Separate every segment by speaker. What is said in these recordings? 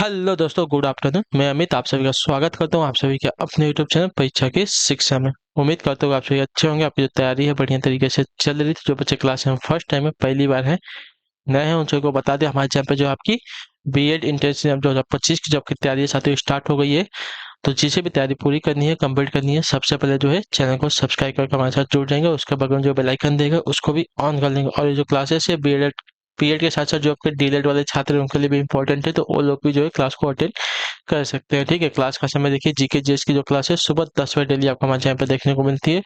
Speaker 1: Hello दोस्तों, good afternoon. मैं अमित आप सभी का स्वागत करता हूं आप सभी के अपने यूट्यूब चैनल परीक्षा की शिक्षा में। उम्मीद करता हूँ आप सभी अच्छे होंगे। आपकी जो तैयारी है बढ़िया तरीके से चल रही थी। जो बच्चे क्लास में फर्स्ट टाइम है, पहली बार है, नए हैं, उन सभी को बता दें हमारे चैनल पे जो आपकी बीएड इंटर्नशिप 2025 की जो आपकी तैयारी है साथियों स्टार्ट हो गई है। तो जिसे भी तैयारी पूरी करनी है, कंप्लीट करनी है, सबसे पहले जो है चैनल को सब्सक्राइब करके हमारे साथ जुड़ जाएंगे। उसके बगल में जो बेल आइकन देगा उसको भी ऑन कर लेंगे। और ये जो क्लासेस है बीएड बीएड के साथ साथ जो आपके डीएलएड वाले छात्र हैं उनके लिए भी इंपॉर्टेंट है, तो वो लोग भी जो है क्लास को अटेंड कर सकते हैं। ठीक है, क्लास का समय देखिए, जीके जीएस की जो क्लास है सुबह 10 बजे डेली आपको हमारे चैनल पर देखने को मिलती है।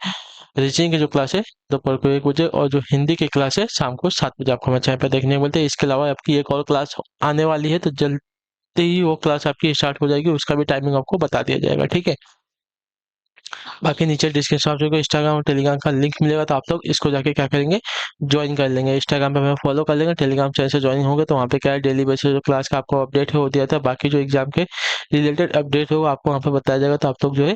Speaker 1: रीजनिंग की जो क्लास है दोपहर को 1 बजे, और जो हिंदी की क्लास है शाम को 7 बजे आपको हमारे चैनल पर देखने को मिलती है। इसके अलावा आपकी एक और क्लास आने वाली है, तो जल्दी ही वो क्लास आपकी स्टार्ट हो जाएगी, उसका भी टाइमिंग आपको बता दिया जाएगा। ठीक है, बाकी नीचे डिस्क्रिप्शन में आपको इंस्टाग्राम और टेलीग्राम का लिंक मिलेगा, तो आप लोग इसको जाके क्या करेंगे, ज्वाइन कर लेंगे। इंस्टाग्राम पे हमें फॉलो कर लेंगे, टेलीग्राम चैनल से ज्वाइन होंगे तो वहाँ पे क्या है, डेली बेसिस जो क्लास का आपको अपडेट है वो दिया था। बाकी जो एग्जाम के रिलेटेड अपडेट होगा आपको वहाँ पे बताया जाएगा, तो आप लोग जो है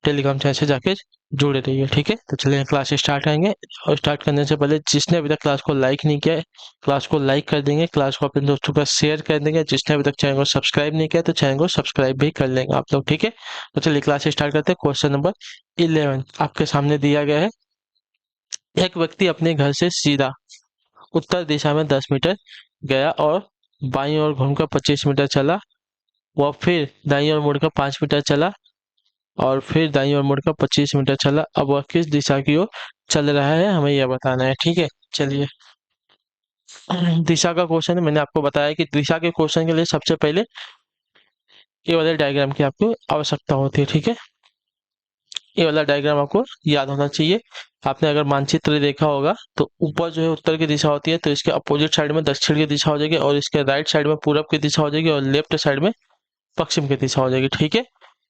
Speaker 1: टेलीग्राम चैनल से जाके जुड़े रहिए। ठीक है, तो चलिए क्लास स्टार्ट आएंगे। और स्टार्ट करने से पहले जिसने अभी तक क्लास को लाइक नहीं किया है, क्लास को लाइक कर देंगे, क्लास को अपने दोस्तों के साथ शेयर कर देंगे। जिसने अभी तक चैनल को सब्सक्राइब नहीं किया तो चैनल को सब्सक्राइब भी कर लेंगे आप लोग। ठीक है, तो चलिए क्लास स्टार्ट करते हैं। क्वेश्चन नंबर 11 आपके सामने दिया गया है। एक व्यक्ति अपने घर से सीधा उत्तर दिशा में 10 मीटर गया और बाईं ओर घूमकर 25 मीटर चला। वह फिर दाईं ओर मुड़कर 5 मीटर चला और फिर दाईं ओर मुड़कर 25 मीटर चला। अब वह किस दिशा की ओर चल रहा है, हमें यह बताना है। ठीक है, चलिए दिशा का क्वेश्चन है। मैंने आपको बताया कि दिशा के क्वेश्चन के लिए सबसे पहले ये वाले डायग्राम की आपको आवश्यकता होती है। ठीक है, ये वाला डायग्राम आपको याद होना चाहिए। आपने अगर मानचित्र देखा होगा तो ऊपर जो है उत्तर की दिशा होती है, तो इसके अपोजिट साइड में दक्षिण की दिशा हो जाएगी, और इसके राइट साइड में पूरब की दिशा हो जाएगी, और लेफ्ट साइड में पश्चिम की दिशा हो जाएगी। ठीक है,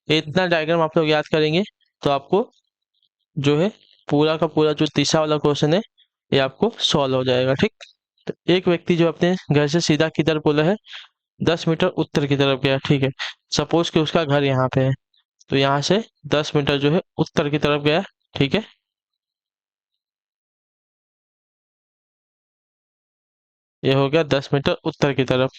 Speaker 1: इतना डायग्राम आप लोग याद करेंगे तो आपको जो है पूरा का पूरा जो दिशा वाला क्वेश्चन है ये आपको सॉल्व हो जाएगा। ठीक, तो एक व्यक्ति जो अपने घर से सीधा किधर बोला है, 10 मीटर उत्तर की तरफ गया। ठीक है, सपोज कि उसका घर यहाँ पे है, तो यहाँ से 10 मीटर जो है उत्तर की तरफ गया। ठीक है, ये हो गया 10 मीटर उत्तर की तरफ।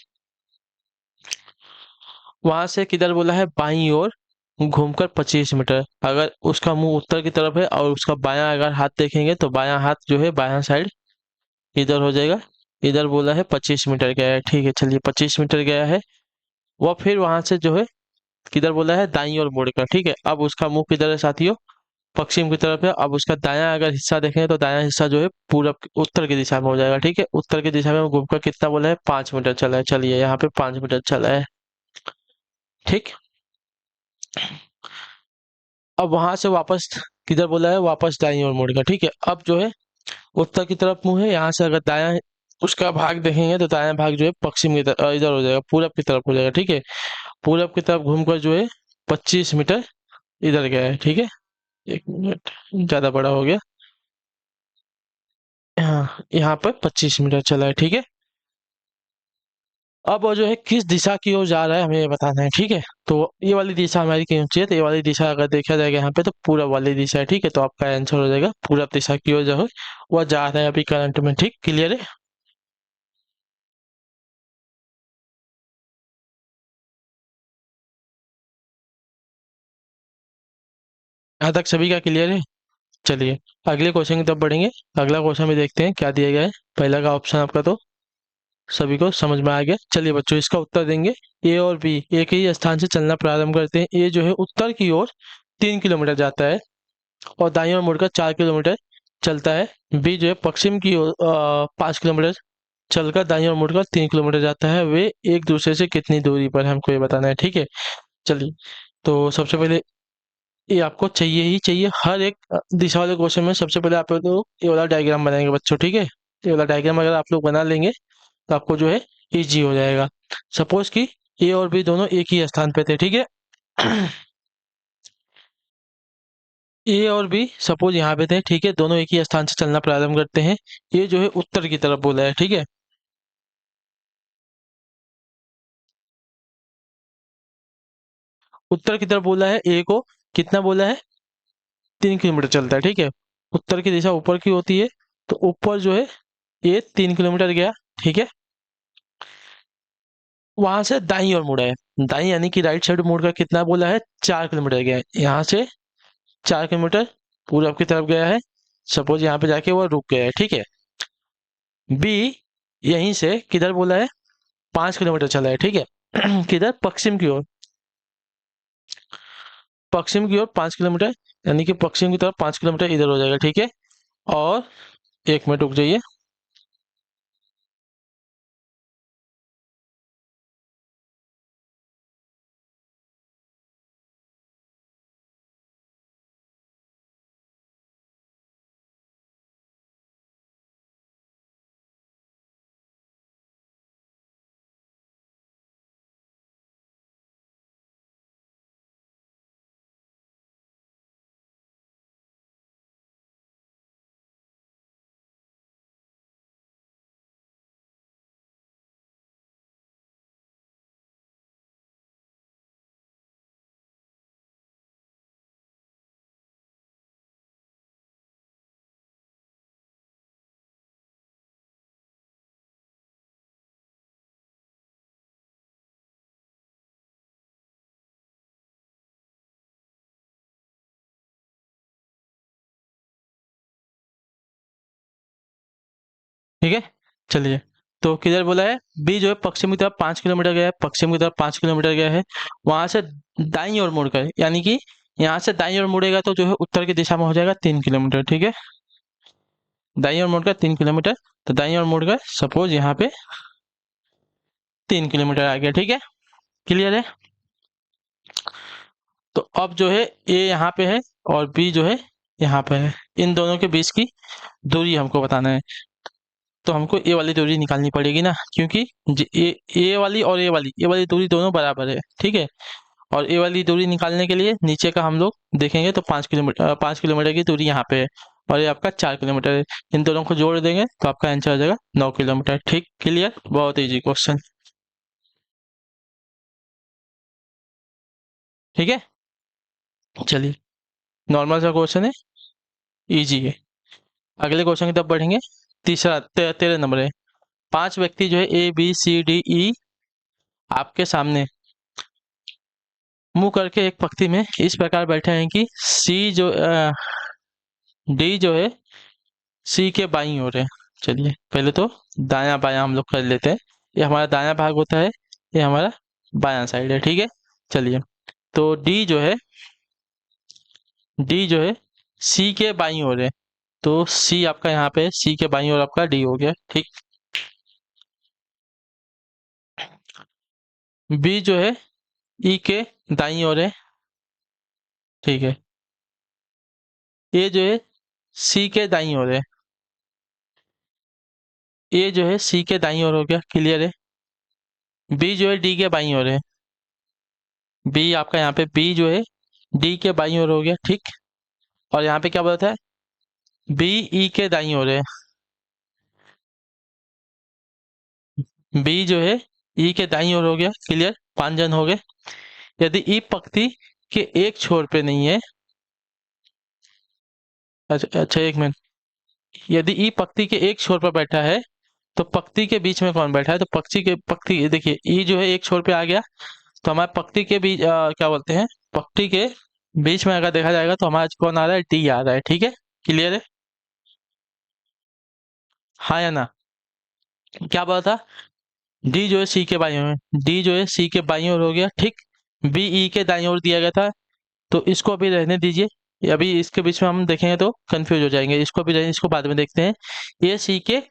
Speaker 1: वहां से किधर बोला है, बाईं ओर घूमकर 25 मीटर। अगर उसका मुंह उत्तर की तरफ है और उसका बायां अगर हाथ देखेंगे तो बायां हाथ जो है बायां साइड इधर हो जाएगा। इधर बोला है 25 मीटर गया है। ठीक है, चलिए 25 मीटर गया है। वह फिर वहां से जो है किधर बोला है, दाईं ओर मुड़कर। ठीक है, अब उसका मुंह किधर है साथियों, पश्चिम की तरफ है। अब उसका दायां अगर हिस्सा देखेंगे तो दायां हिस्सा जो है पूरब उत्तर की दिशा में हो जाएगा। ठीक है, उत्तर की दिशा में वो घूमकर कितना बोला है, 5 मीटर चला है। चलिए यहाँ पे 5 मीटर चला है। ठीक, अब वहां से वापस किधर बोला है, वापस दाईं ओर मुड़ेगा। ठीक है, अब जो है उत्तर की तरफ मुंह है, यहाँ से अगर दायां उसका भाग देखेंगे तो दायां भाग जो है पश्चिम की तरफ इधर हो जाएगा, पूरब की तरफ हो जाएगा। ठीक है, पूरब की तरफ घूमकर जो है 25 मीटर इधर गया है। ठीक है, 1 मिनट ज्यादा बड़ा हो गया। हाँ, यहाँ पर 25 मीटर चला है। ठीक है, अब वो जो है किस दिशा की ओर जा रहा है हमें ये बताना है। ठीक है, तो ये वाली दिशा हमारी कहीं चाहिए, तो ये वाली दिशा अगर देखा जाएगा यहाँ पे तो पूरब वाली दिशा है। ठीक है, तो आपका आंसर हो जाएगा पूरब दिशा की ओर जो है वह जा रहा है अभी करंट में। ठीक, क्लियर है? यहाँ तक सभी का क्लियर है? चलिए अगले क्वेश्चन की तरफ बढ़ेंगे। अगला क्वेश्चन भी देखते हैं क्या दिया गया है। पहला का ऑप्शन आपका तो सभी को समझ में आ गया। चलिए बच्चों इसका उत्तर देंगे। ए और बी एक ही स्थान से चलना प्रारंभ करते हैं। ए जो है उत्तर की ओर 3 किलोमीटर जाता है और दाईं ओर मुड़कर 4 किलोमीटर चलता है। बी जो है पश्चिम की ओर 5 किलोमीटर चलकर दाईं ओर मुड़कर 3 किलोमीटर जाता है। वे एक दूसरे से कितनी दूरी पर है, हमको ये बताना है। ठीक है, चलिए तो सबसे पहले ये आपको चाहिए ही चाहिए हर एक दिशा वाले क्वेश्चन में। सबसे पहले आप लोग ये वाला डायग्राम बनाएंगे बच्चों। ठीक है, ये वाला डायग्राम अगर आप लोग बना लेंगे तो आपको जो है इजी हो जाएगा। सपोज कि ए और बी दोनों एक ही स्थान पे थे। ठीक है, ए और बी सपोज यहाँ पे थे। ठीक है, दोनों एक ही स्थान से चलना प्रारंभ करते हैं। ये जो है उत्तर की तरफ बोला है। ठीक है, उत्तर की तरफ बोला है। ए को कितना बोला है, 3 किलोमीटर चलता है। ठीक है, उत्तर की दिशा ऊपर की होती है, तो ऊपर जो है ये 3 किलोमीटर गया। ठीक है, वहां से दाई और मुड़ा है, दाई यानी कि राइट साइड मुड़ का कितना बोला है, 4 किलोमीटर गया है। यहाँ से 4 किलोमीटर पूरब की तरफ गया है। सपोज यहाँ पे जाके वो रुक गया है, ठीक है। बी यहीं से किधर बोला है, 5 किलोमीटर चला है, ठीक है। किधर, पश्चिम की ओर, पश्चिम की ओर 5 किलोमीटर, यानी कि पश्चिम की तरफ 5 किलोमीटर इधर हो जाएगा, ठीक है। और 1 मिनट रुक जाइए। ठीक है, चलिए। तो किधर बोला है, बी जो है पश्चिम की तरफ 5 किलोमीटर गया है, पश्चिम की तरफ 5 किलोमीटर गया है। वहां से दाईं ओर मुड़कर, यानी कि यहाँ से दाईं ओर मुड़ेगा तो जो है उत्तर की दिशा में हो जाएगा 3 किलोमीटर, ठीक है। दाईं ओर मुड़कर 3 किलोमीटर, तो दाईं ओर मुड़कर सपोज यहाँ पे 3 किलोमीटर आ गया, ठीक है। क्लियर है। तो अब जो है ए यहाँ पे है और बी जो है यहाँ पे है, इन दोनों के बीच की दूरी हमको बताना है। तो हमको ए वाली दूरी निकालनी पड़ेगी ना, क्योंकि ए वाली दूरी दोनों बराबर है, ठीक है। और ए वाली दूरी निकालने के लिए नीचे का हम लोग देखेंगे तो 5 किलोमीटर की दूरी यहाँ पे है, और ये आपका 4 किलोमीटर है। इन दोनों को जोड़ देंगे तो आपका आंसर आ जाएगा 9 किलोमीटर। ठीक, क्लियर, बहुत इजी क्वेश्चन। ठीक है, चलिए। नॉर्मल सा क्वेश्चन है, इजी है। अगले क्वेश्चन की तरफ बढ़ेंगे। तीसरा 13 नंबर है। 5 व्यक्ति जो है ABCDE आपके सामने मुंह करके एक पंक्ति में इस प्रकार बैठे हैं कि डी जो है सी के बाईं ओर है। चलिए पहले तो दायां बायां हम लोग कर लेते हैं। ये हमारा दायां भाग होता है, ये हमारा बायां साइड है, ठीक है। चलिए, तो डी जो है सी के बाईं ओर है। तो सी आपका यहाँ पे, सी के बाईं ओर आपका डी हो गया, ठीक। बी जो है ई के दाईं ओर है, ठीक है। ए जो है सी के दाईं ओर है, ए जो है सी के दाईं ओर हो गया, क्लियर है। बी जो है डी के बाईं ओर है, बी आपका यहाँ पे बी जो है डी के बाईं ओर हो गया, ठीक। और यहाँ पे क्या बोला था, बी ई के दाईं ओर है, बी जो है ई के दाईं ओर हो गया, क्लियर। 5 जन हो गए। यदि ई पंक्ति के एक छोर पे नहीं है, अच्छा अच्छा, 1 मिनट। यदि ई पंक्ति के एक छोर पर बैठा है तो पंक्ति के बीच में कौन बैठा है, तो पंक्ति देखिए, ई जो है एक छोर पे आ गया, तो हमारे पंक्ति के बीच क्या बोलते हैं, पंक्ति के बीच में अगर देखा जाएगा तो हमारा कौन आ रहा है, डी आ रहा है, ठीक है। क्लियर है, हाँ या ना। क्या बोला था, डी जो है सी के बाईं ओर, डी जो है सी के बाईं ओर हो गया, ठीक। बी ई के दाईं ओर दिया गया था, तो इसको अभी रहने दीजिए। ये अभी इसके बीच में हम देखेंगे तो कंफ्यूज हो जाएंगे, इसको भी रहने, इसको बाद में देखते हैं। ये सी के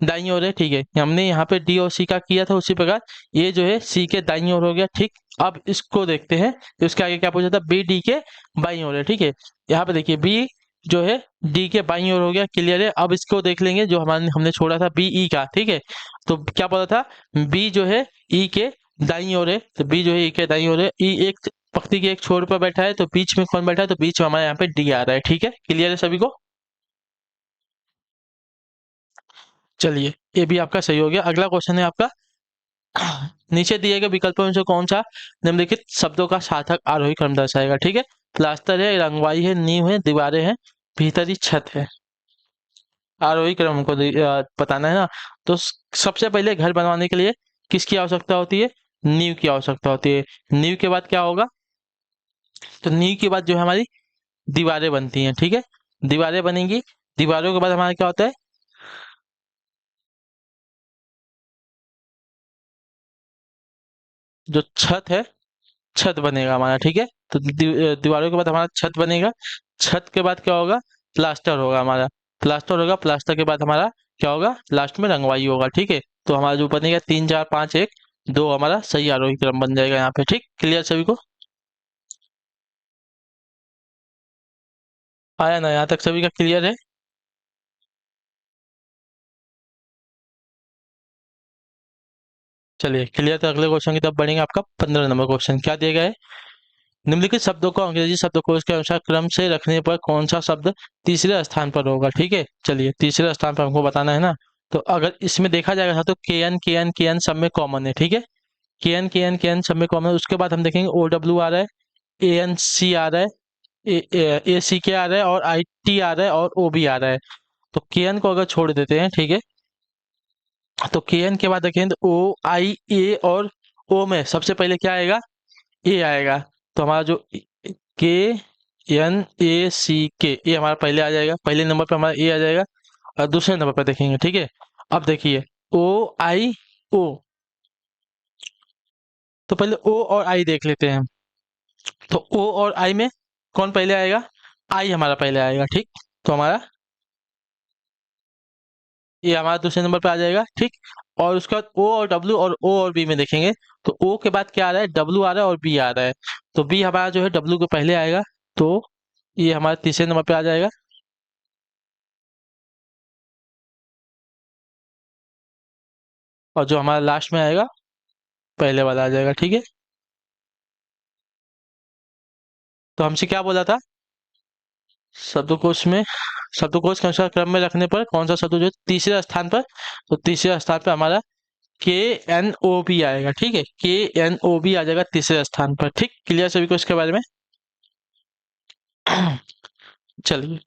Speaker 1: दाईं ओर है, ठीक है। हमने यहाँ पे डी और सी का किया था उसी प्रकार, ये जो है सी के दाईं ओर हो गया, ठीक। अब इसको देखते हैं, तो इसके आगे क्या पूछा था, बी डी के बाईं ओर है, ठीक है। यहाँ पे देखिए बी जो है डी के बाईं ओर हो गया, क्लियर है। अब इसको देख लेंगे जो हमारे हमने छोड़ा था बी ई का, ठीक है। तो क्या पता था, बी जो है ई के दाईं ओर है, तो बी जो है ई के दाईं ओर है। ई एक पंक्ति के एक छोर पर बैठा है, तो बीच में कौन बैठा है, तो बीच में हमारे यहाँ पे डी आ रहा है, ठीक है। क्लियर है सभी को। चलिए, ये भी आपका सही हो गया। अगला क्वेश्चन है आपका, नीचे दिए गए विकल्पों में से कौन सा निम्नलिखित शब्दों का सार्थक आरोही क्रम दर्शाएगा, ठीक है। प्लास्टर है, रंगवाई है, नींव है, दीवारें हैं, भीतरी छत है। आरोही क्रम हमको बताना है ना। तो सबसे पहले घर बनवाने के लिए किसकी आवश्यकता होती है, नींव की आवश्यकता होती है। नींव के बाद क्या होगा, तो नींव के बाद जो है हमारी दीवारें बनती हैं, ठीक है। दीवारें बनेंगी, दीवारों के बाद हमारा क्या होता है, जो छत है, छत बनेगा हमारा, ठीक है। तो दीवारों के बाद हमारा छत बनेगा। छत के बाद क्या होगा, प्लास्टर होगा हमारा। प्लास्टर होगा, प्लास्टर के बाद हमारा क्या होगा, लास्ट में रंगवाई होगा, ठीक है। तो हमारा जो बनेगा 3 4 5 1 2, हमारा सही आरोही क्रम बन जाएगा यहाँ पे, ठीक। क्लियर सभी को, आया ना यहाँ तक सभी का क्लियर है। चलिए क्लियर, तो अगले क्वेश्चन की तरफ बढ़ेंगे। आपका 15 नंबर क्वेश्चन क्या दिया गया है, निम्नलिखित शब्दों को अंग्रेजी शब्दकोश के अनुसार क्रम से रखने पर कौन सा शब्द तीसरे स्थान पर होगा, ठीक है। चलिए तीसरे स्थान पर हमको बताना है ना। तो अगर इसमें देखा जाएगा तो के एन सब में कॉमन है, ठीक है। के एन सब में कॉमन है। उसके बाद हम देखेंगे ओ डब्ल्यू आ रहा है, ए एन सी आ रहा है, ए सी के आ रहा है, और आई टी आ रहा है, और ओ बी आ रहा है। तो के एन को अगर छोड़ देते हैं, ठीक है, तो के एन के बाद देखें तो ओ आई ए, और ओ में सबसे पहले क्या आएगा, ए आएगा। तो हमारा जो के एन ए सी के, ए हमारा पहले आ जाएगा, पहले नंबर पे हमारा ए आ जाएगा। और दूसरे नंबर पे देखेंगे, ठीक है। अब देखिए ओ आई ओ, तो पहले ओ और आई देख लेते हैं। तो ओ और आई में कौन पहले आएगा, आई हमारा पहले आएगा, ठीक। तो हमारा ये हमारा दूसरे नंबर पे आ जाएगा, ठीक। और उसके बाद ओ और डब्ल्यू, और ओ और बी में देखेंगे तो ओ के बाद क्या आ रहा है, डब्ल्यू आ रहा है और बी आ रहा है। तो बी हमारा जो है डब्ल्यू के पहले आएगा, तो ये हमारे तीसरे नंबर पे आ जाएगा। और जो हमारा लास्ट में आएगा पहले वाला आ जाएगा, ठीक है। तो हमसे क्या बोला था, शब्दकोश में, शब्दकोश के अनुसार क्रम में रखने पर कौन सा शब्द जो है तीसरे स्थान पर, तो तीसरे स्थान पर हमारा के एन ओ बी आएगा, ठीक है। के एन ओ बी आ जाएगा तीसरे स्थान पर, ठीक। क्लियर सभी को इसके बारे में। चलिए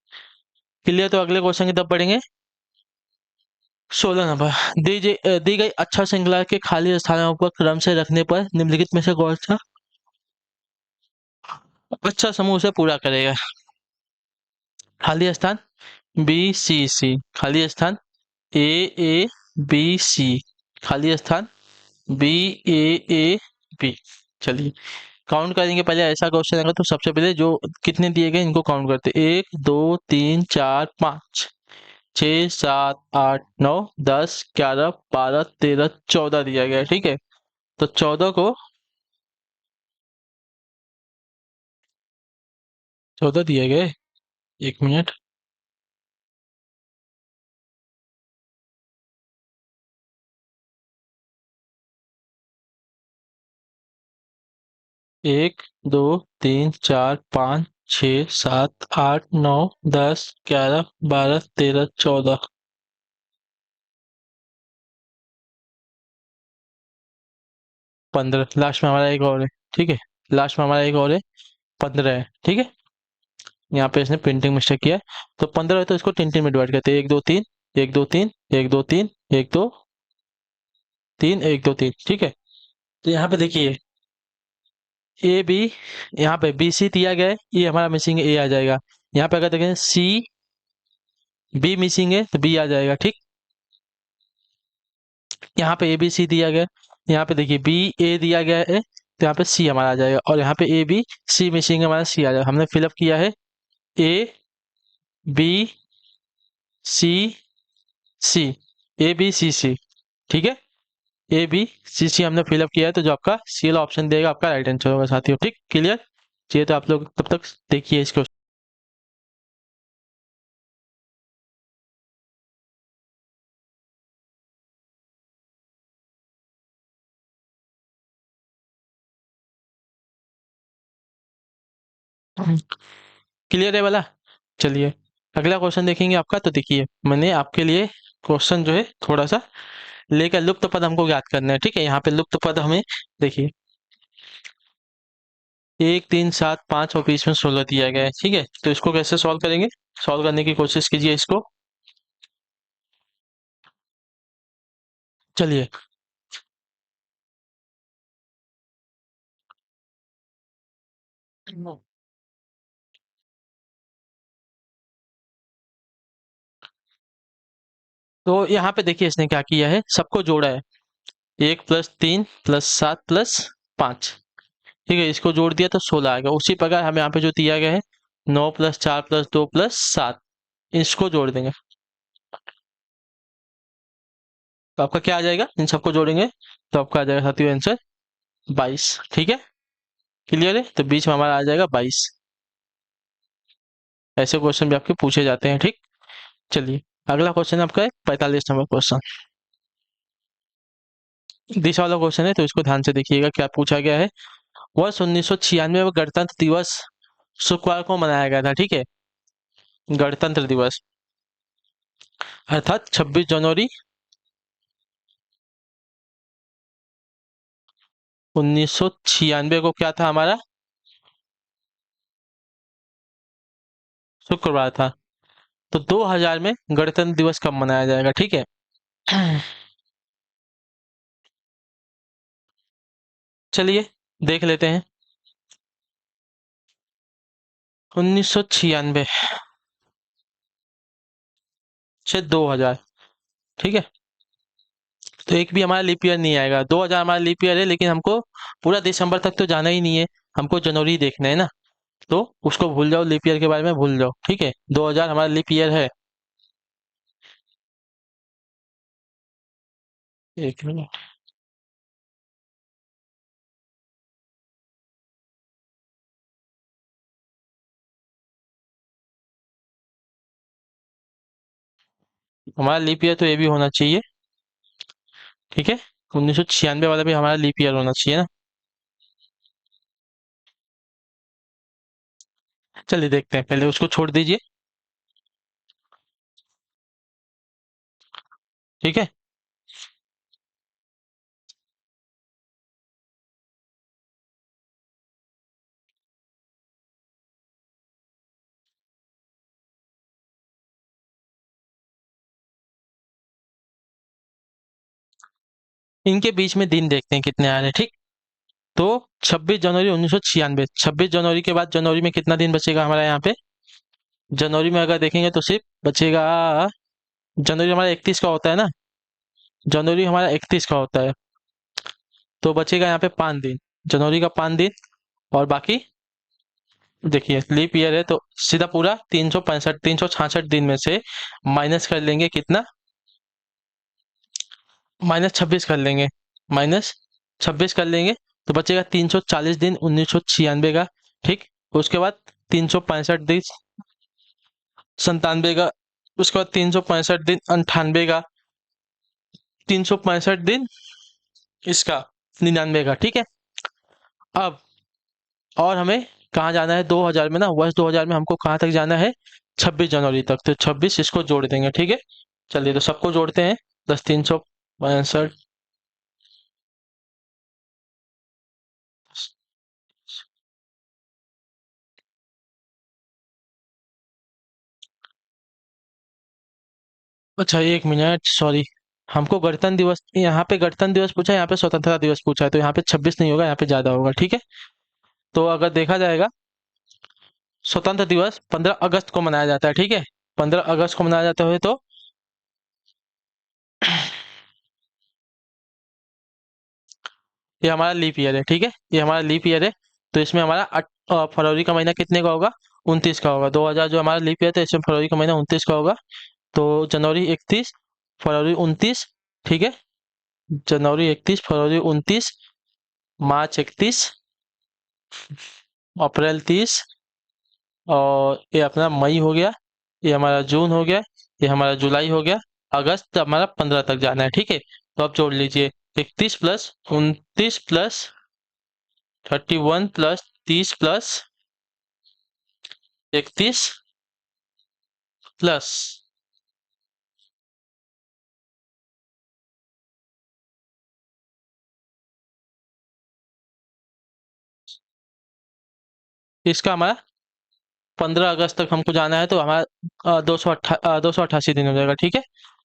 Speaker 1: क्लियर, तो अगले क्वेश्चन की तरफ बढ़ेंगे। 16 नंबर, दी गई अच्छा श्रृंखला के खाली स्थानों पर क्रम से रखने पर निम्नलिखित में से कौन सा अच्छा समूह उसे पूरा करेगा। खाली स्थान बी सी सी, खाली स्थान ए ए बी सी, खाली स्थान बी ए ए बी। चलिए काउंट करेंगे, पहले ऐसा क्वेश्चन आएगा तो सबसे पहले जो कितने दिए गए इनको काउंट करते, 1 2 3 4 5 6 7 8 9 10 11 12 13 14 दिया गया है, ठीक है। तो 14 को, 14 दिए गए, 1 मिनट। 1 2 3 4 5 6 7 8 9 10 11 12 13 14 15, लास्ट में हमारा एक और है, ठीक है। लास्ट में हमारा एक और है, 15 है, ठीक है। यहाँ पे इसने प्रिंटिंग मिस्टेक किया है। तो 15 है तो इसको 3 3 में डिवाइड करते हैं, 1 2 3 1 2 3 1 2 3 1 2 3 1 2 3, ठीक है। तो यहाँ पे देखिए ए बी, यहाँ पे बी सी दिया गया है, ये हमारा मिसिंग ए आ जाएगा। यहाँ पे अगर देखें सी बी मिसिंग है तो बी आ जाएगा, ठीक। यहाँ पे ए बी सी दिया गया है, यहाँ पे देखिए बी ए दिया गया है तो यहाँ पे सी हमारा आ जाएगा, और यहाँ पे ए बी सी मिसिंग है, हमारा सी आ जाएगा। हमने फिलअप किया है A B C C, A B C सी, ठीक है। ए बी सी सी हमने फिलअप किया है, तो जो आपका सी वाला ऑप्शन देगा आपका राइट आंसर होगा साथियों, ठीक। क्लियर, चलिए तो आप लोग तब तक देखिए इसको। क्लियर है वाला। चलिए अगला क्वेश्चन देखेंगे आपका। तो देखिए मैंने आपके लिए क्वेश्चन जो है थोड़ा सा लेकर, लुप्त पद हमको याद करना है, ठीक है। यहाँ पे लुप्त पद हमें देखिए 1 3 7 5 और बीच में 16 दिया गया है, ठीक है। तो इसको कैसे सॉल्व करेंगे, सॉल्व करने की कोशिश कीजिए इसको। चलिए तो यहाँ पे देखिए इसने क्या किया है, सबको जोड़ा है। 1 + 3 + 7 + 5, ठीक है, इसको जोड़ दिया तो 16 आ गया। उसी प्रकार हमें यहाँ पे जो दिया गया है 9 + 4 + 2 + 7, इसको जोड़ देंगे तो आपका क्या आ जाएगा, इन सबको जोड़ेंगे तो आपका आ जाएगा साथियों आंसर 22। ठीक है, क्लियर है, तो बीच में हमारा आ जाएगा 22। ऐसे क्वेश्चन भी आपके पूछे जाते हैं। ठीक, चलिए अगला क्वेश्चन आपका है 45 नंबर क्वेश्चन। दिस वाला क्वेश्चन है तो इसको ध्यान से देखिएगा क्या पूछा गया है। वर्ष 1996 में गणतंत्र दिवस शुक्रवार को मनाया गया था। ठीक है, गणतंत्र दिवस अर्थात 26 जनवरी 1996 को क्या था हमारा, शुक्रवार था। तो 2000 में गणतंत्र दिवस कब मनाया जाएगा। ठीक है, चलिए देख लेते हैं। 1996 से 2000, ठीक है, तो एक भी हमारा लीप ईयर नहीं आएगा। 2000 हमारा लीप ईयर है, लेकिन हमको पूरा दिसंबर तक तो जाना ही नहीं है, हमको जनवरी ही देखना है ना। तो उसको भूल जाओ, लीप ईयर के बारे में भूल जाओ। ठीक है, 2000 हमारा लीप ईयर है। एक मिनट, हमारा लीप ईयर तो ये भी होना चाहिए। ठीक है, 1996 वाला भी हमारा लीप ईयर होना चाहिए ना। चलिए देखते हैं, पहले उसको छोड़ दीजिए। ठीक है, इनके बीच में दिन देखते हैं कितने आ रहे हैं। ठीक, तो 26 जनवरी 1996, 26 जनवरी के बाद जनवरी में कितना दिन बचेगा हमारा यहाँ पे। जनवरी में अगर देखेंगे तो सिर्फ बचेगा, जनवरी हमारा 31 का होता है ना, जनवरी हमारा 31 का होता है, तो बचेगा यहाँ पे 5 दिन, जनवरी का 5 दिन। और बाकी देखिए लीप ईयर है तो सीधा पूरा 365, 366 दिन में से माइनस कर लेंगे कितना, -26 कर लेंगे, -26 कर लेंगे, तो बचेगा 340 दिन 1996 का। ठीक, उसके बाद 365 दिन 97 का, उसके बाद 365 दिन 98 का, 365 दिन इसका 99 का। ठीक है, अब और हमें कहाँ जाना है 2000 में ना, वर्ष 2000 में हमको कहाँ तक जाना है, 26 जनवरी तक, तो 26 इसको जोड़ देंगे। ठीक है, चलिए तो सबको जोड़ते हैं, 10 365। अच्छा एक मिनट, सॉरी, हमको गणतंत्र दिवस, यहाँ पे गणतंत्र दिवस पूछा है, यहाँ पे स्वतंत्रता दिवस पूछा है, तो यहाँ पे 26 नहीं होगा, यहाँ पे ज्यादा होगा। ठीक है, तो अगर देखा जाएगा स्वतंत्र दिवस 15 अगस्त को मनाया जाता है। ठीक है, 15 अगस्त को मनाया जाता है, तो ये हमारा लीप ईयर है। ठीक है, ये हमारा लीप ईयर है, तो इसमें हमारा फरवरी का महीना कितने का होगा, 29 का होगा। 2000 जो हमारा लीप ईयर था, इसमें फरवरी का महीना 29 का होगा, तो जनवरी 31, फरवरी 29। ठीक है, जनवरी 31, फरवरी 29, मार्च 31, अप्रैल 30, और ये अपना मई हो गया, ये हमारा जून हो गया, ये हमारा जुलाई हो गया, अगस्त हमारा 15 तक जाना है। ठीक है, तो आप जोड़ लीजिए 31 + 29 + 30 + 31 प्लस, इसका हमारा 15 अगस्त तक हमको जाना है, तो हमारा 288 दिन हो जाएगा। ठीक है,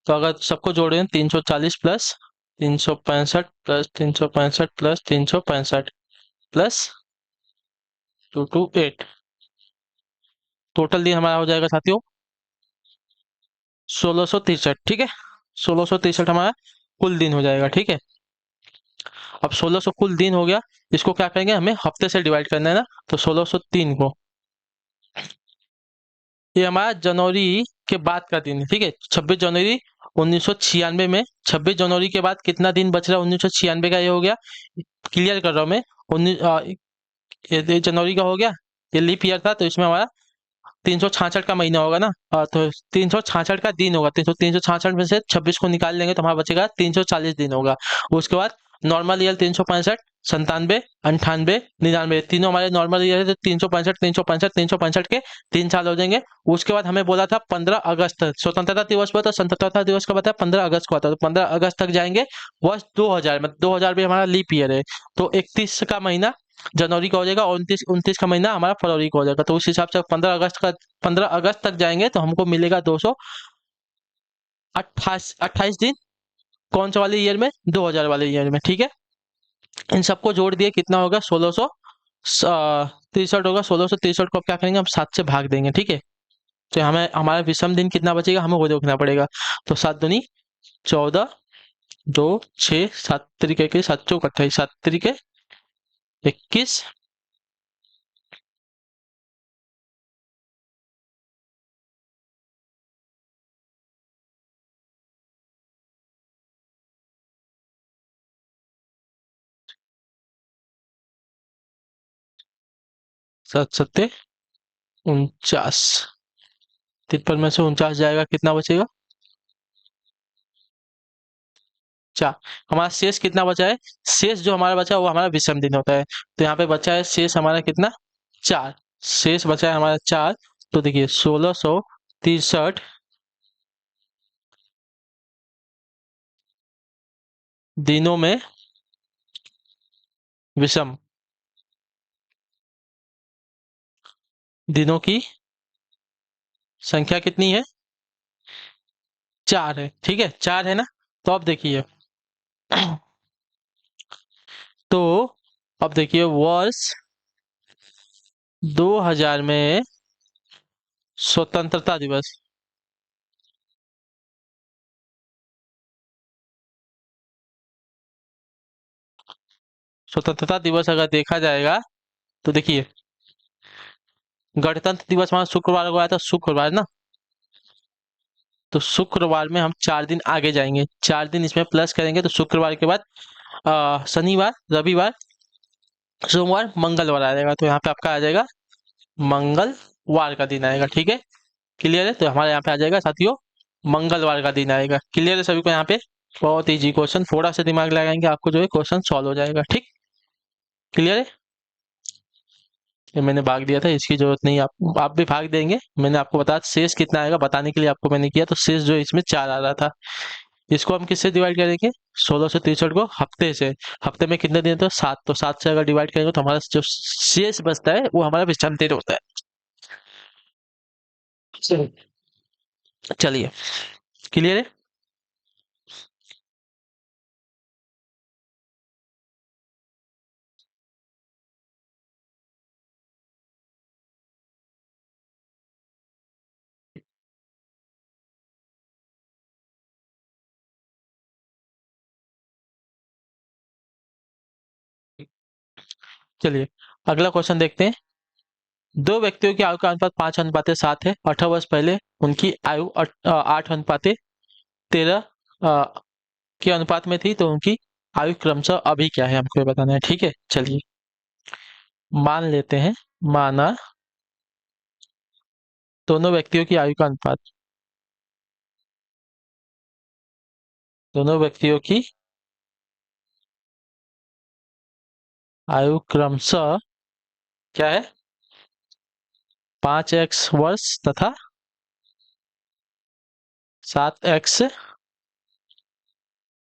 Speaker 1: तो अगर सबको जोड़ें 340 plus 365 plus 365 plus 365 plus 2 to 8, total दिन हमारा हो जाएगा साथियों 1663। ठीक है, 1663 हमारा कुल दिन हो जाएगा। ठीक है, अब 1600 कुल दिन हो गया, इसको क्या करेंगे, हमें हफ्ते से डिवाइड करना है ना, तो 1603 को, ये हमारा जनवरी के बाद का दिन है। ठीक है, 26 जनवरी 1996 में, 26 जनवरी के बाद कितना दिन बच रहा है 1996 का, ये हो गया, क्लियर कर रहा हूँ मैं। ये जनवरी का हो गया, ये लीप ईयर था तो इसमें हमारा 366 का महीना होगा ना, तो 366 का दिन होगा, 366 में से 26 को निकाल लेंगे तो हमारा बचेगा 340 दिन होगा। उसके बाद नॉर्मल ईयर 365, 97, 98, 99, तीनों हमारे नॉर्मल ईयर है, तो 365, 365, 365 के 3 साल हो जाएंगे। उसके बाद हमें बोला था 15 अगस्त स्वतंत्रता दिवस हुआ, तो स्वतंत्रता दिवस का बताया 15 अगस्त को आता है, तो 15 अगस्त तक जाएंगे। वर्ष 2000, मतलब 2000 भी हमारा लीप ईयर है, तो 31 का महीना जनवरी का हो जाएगा, और 29 का महीना हमारा फरवरी का हो जाएगा। तो उस हिसाब से 15 अगस्त तक जाएंगे तो हमको मिलेगा 228 दिन, कौन सा वाले ईयर में, 2000 वाले ईयर में। ठीक है, इन सबको जोड़ दिए कितना होगा, 1663 होगा। 1663 को अब क्या करेंगे, हम 7 से भाग देंगे। ठीक है, तो हमें हमारा विषम दिन कितना बचेगा, हमें वो देखना पड़ेगा। तो 7 दूनी 14, 2 6 7 3 के 7 चौक 28, 7 3 के 21, 7 7 49, 53 में से 49 जाएगा, कितना बचेगा, 4। हमारा शेष कितना बचा है, शेष जो हमारा बचा है वो हमारा विषम दिन होता है, तो यहाँ पे बचा है शेष हमारा कितना, 4। शेष बचा है हमारा 4, तो देखिए 1663 दिनों में विषम दिनों की संख्या कितनी है, 4 है। ठीक है, 4 है ना, तो अब देखिए तो अब देखिए वर्ष 2000 में स्वतंत्रता दिवस, स्वतंत्रता दिवस अगर देखा जाएगा तो देखिए गणतंत्र दिवस हमारा शुक्रवार को आया था, शुक्रवार ना, तो शुक्रवार में हम 4 दिन आगे जाएंगे, 4 दिन इसमें प्लस करेंगे, तो शुक्रवार के बाद शनिवार, रविवार, सोमवार, मंगलवार आ जाएगा, तो यहाँ पे आपका आ जाएगा मंगलवार का दिन आएगा। ठीक है, क्लियर है, तो हमारे यहाँ पे आ जाएगा साथियों मंगलवार का दिन आएगा। क्लियर है सभी को, यहाँ पे बहुत इजी क्वेश्चन, थोड़ा सा दिमाग लगाएंगे आपको जो है क्वेश्चन सॉल्व हो जाएगा। ठीक, क्लियर है, ये मैंने भाग दिया था, इसकी जरूरत नहीं, आप भी भाग देंगे, मैंने आपको बताया शेष कितना आएगा बताने के लिए आपको मैंने किया, तो शेष जो इसमें 4 आ रहा था, इसको हम किससे डिवाइड करेंगे, 1663 को हफ्ते से, हफ्ते में कितने दिन, तो 7, तो 7 से अगर डिवाइड करेंगे तो हमारा जो शेष बचता है वो हमारा विषम दिन होता है। चलिए, क्लियर है, चलिए अगला क्वेश्चन देखते हैं। दो व्यक्तियों की आयु का अनुपात 5:7 है। 18 वर्ष पहले उनकी आयु 8:13 के अनुपात में थी, तो उनकी आयु क्रमशः अभी क्या है, हमको ये बताना है। ठीक है, चलिए मान लेते हैं, माना दोनों व्यक्तियों की आयु का अनुपात, दोनों व्यक्तियों की आयु क्रमशः क्या है, 5x वर्ष तथा 7x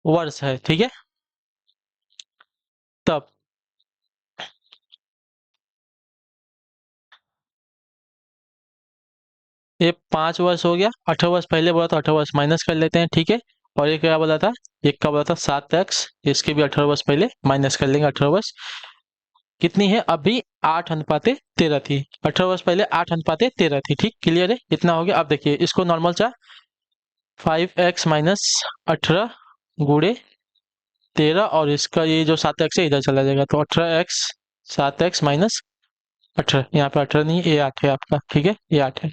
Speaker 1: वर्ष है। ठीक है, तब ये 5 वर्ष हो गया, 18 वर्ष पहले बोला था, 18 वर्ष माइनस कर लेते हैं। ठीक है, और ये क्या बोला था, एक का बोला था 7x, इसके भी 18 वर्ष पहले माइनस कर लेंगे, 18 वर्ष कितनी है अभी? 8:13 थी। 18 वर्ष पहले 8:13 थी। ठीक, क्लियर है? इतना हो गया। अब देखिए इसको नॉर्मल चा 5x माइनस 18 गुड़े 13, और इसका ये जो 7x है इधर चला जाएगा, तो 18x 7x माइनस 18, यहाँ पे 18 नहीं, ये 8 है आपका। ठीक है, ये 8 है।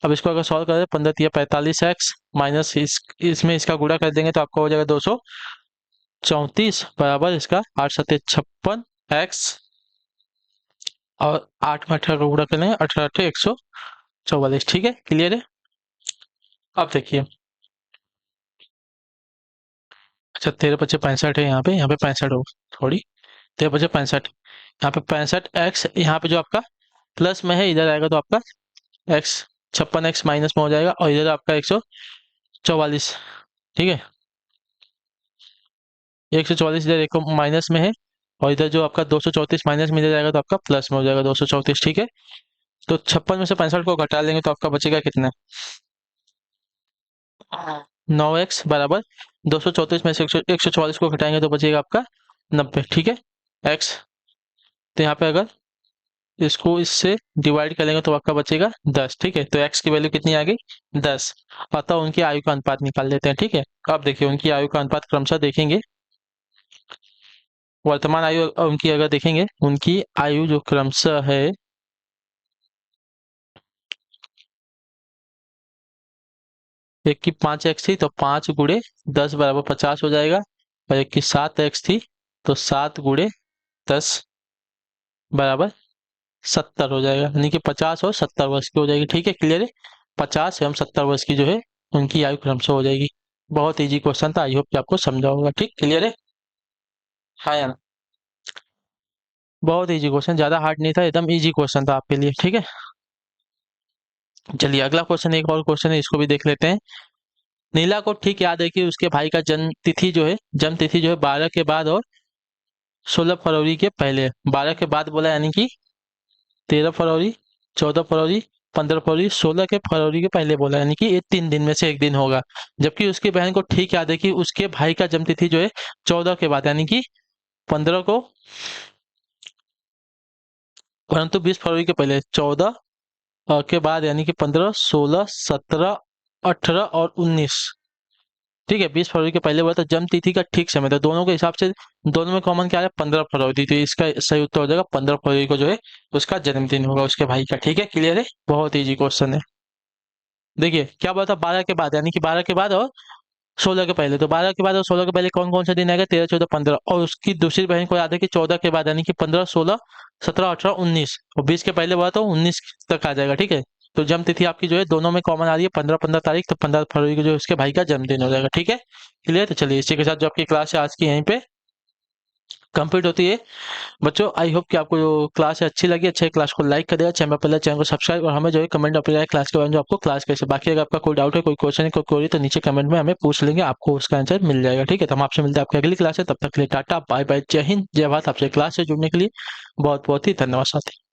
Speaker 1: अब इसको अगर सॉल्व करें, 15×45x माइनस इसमें इसका गुणा कर देंगे तो आपका हो जाएगा 234 बराबर इसका 8×7=56x, और 8 में 18 का गुणा करेंगे, 18×8=144। ठीक है, क्लियर है? अब देखिए, अच्छा 13×5=65 है, यहाँ पे 65 हो थोड़ी, 13×5=65, यहाँ पे 65x, यहाँ पे जो आपका प्लस में है इधर आएगा तो आपका x 56x माइनस में हो जाएगा, और इधर आपका 144। ठीक है, 144 इधर एक माइनस में है, और इधर जो आपका 234 माइनस में इधर जाएगा तो आपका प्लस में हो जाएगा 234। ठीक है, तो 56 में से 65 को घटा लेंगे तो आपका बचेगा कितना? 9x बराबर 234 में से 144 को घटाएंगे तो बचेगा आपका 90। ठीक है, x, तो यहाँ पे अगर इसको इससे डिवाइड करेंगे तो आपका बचेगा 10। ठीक है, तो x की वैल्यू कितनी आ गई? 10। अतः उनकी आयु का अनुपात निकाल लेते हैं। ठीक है, अब देखिए उनकी आयु का अनुपात क्रमशः देखेंगे। वर्तमान आयु उनकी अगर देखेंगे, उनकी आयु जो क्रमशः है, एक की 5x थी तो 5×10 बराबर 50 हो जाएगा, और एक की 7x थी तो 7×10 बराबर 70 हो जाएगा, यानी कि 50 और 70 वर्ष की हो जाएगी। ठीक है, क्लियर है? 50 एवं 70 वर्ष की जो है उनकी आयु क्रमशः हो जाएगी। बहुत इजी क्वेश्चन था, आई होप कि आपको समझा होगा। ठीक, क्लियर है? हाँ या ना? बहुत इजी क्वेश्चन, ज्यादा हार्ड नहीं था, एकदम इजी क्वेश्चन था आपके लिए। ठीक है, चलिए अगला क्वेश्चन, एक और क्वेश्चन है, इसको भी देख लेते हैं। नीला को ठीक याद है कि उसके भाई का जन्म तिथि जो है 12 के बाद और 16 फरवरी के पहले। 12 के बाद बोला यानी कि 13 फरवरी, 14 फरवरी, 15 फरवरी, 16 के फरवरी के पहले बोला, यानी कि ये 3 दिन में से एक दिन होगा। जबकि उसकी बहन को ठीक याद है कि उसके भाई का जन्म तिथि जो है 14 के बाद, यानी कि 15 को, परंतु 20 फरवरी के पहले 14 के बाद, यानी कि 15, 16, 17, 18 और 19। ठीक है, 20 फरवरी के पहले बोला तो जन्म तिथि का ठीक समय था दोनों के हिसाब से। दोनों में कॉमन क्या है? 15 फरवरी, तो इसका सही उत्तर हो जाएगा 15 फरवरी को जो है उसका जन्मदिन होगा उसके भाई का। ठीक है, क्लियर है? बहुत इजी क्वेश्चन है। देखिए क्या बोला था? 12 के बाद, यानी कि 12 के बाद और 16 के पहले। तो 12 के बाद और 16 के पहले कौन कौन सा दिन आएगा? 13, 14, 15। और उसकी दूसरी बहन को याद है कि 14 के बाद, यानी कि 15, 16, 17, 18, 19, और 20 के पहले बोला तो 19 तक आ जाएगा। ठीक है, तो जन्म तिथि आपकी जो है दोनों में कॉमन आ रही है, 15 तारीख, तो 15 फरवरी को जो है उसके भाई का जन्मदिन हो जाएगा। ठीक है, क्लियर? तो चलिए इसी के साथ जो आपकी क्लास है आज की यहीं पे कंप्लीट होती है। बच्चों आई होप कि आपको जो क्लास है अच्छी लगी। अच्छे क्लास को लाइक कर देगा, चैनल को सब्सक्राइब, और हमें जो है कमेंट अपने क्लास के बारे में, जो आपको क्लास कैसे। बाकी अगर आपका कोई डाउट है, कोई क्वेश्चन है, कोई क्वेरी, तो नीचे कमेंट में हमें पूछ लेंगे, आपको उसका आंसर मिल जाएगा। ठीक है, तो हम आपसे मिलते हैं आपकी अगली क्लास है, तब तक के लिए टाटा बाय बाय, जय हिंद जय भारत। आपसे क्लास से जुड़ने के लिए बहुत बहुत ही धन्यवाद साथी।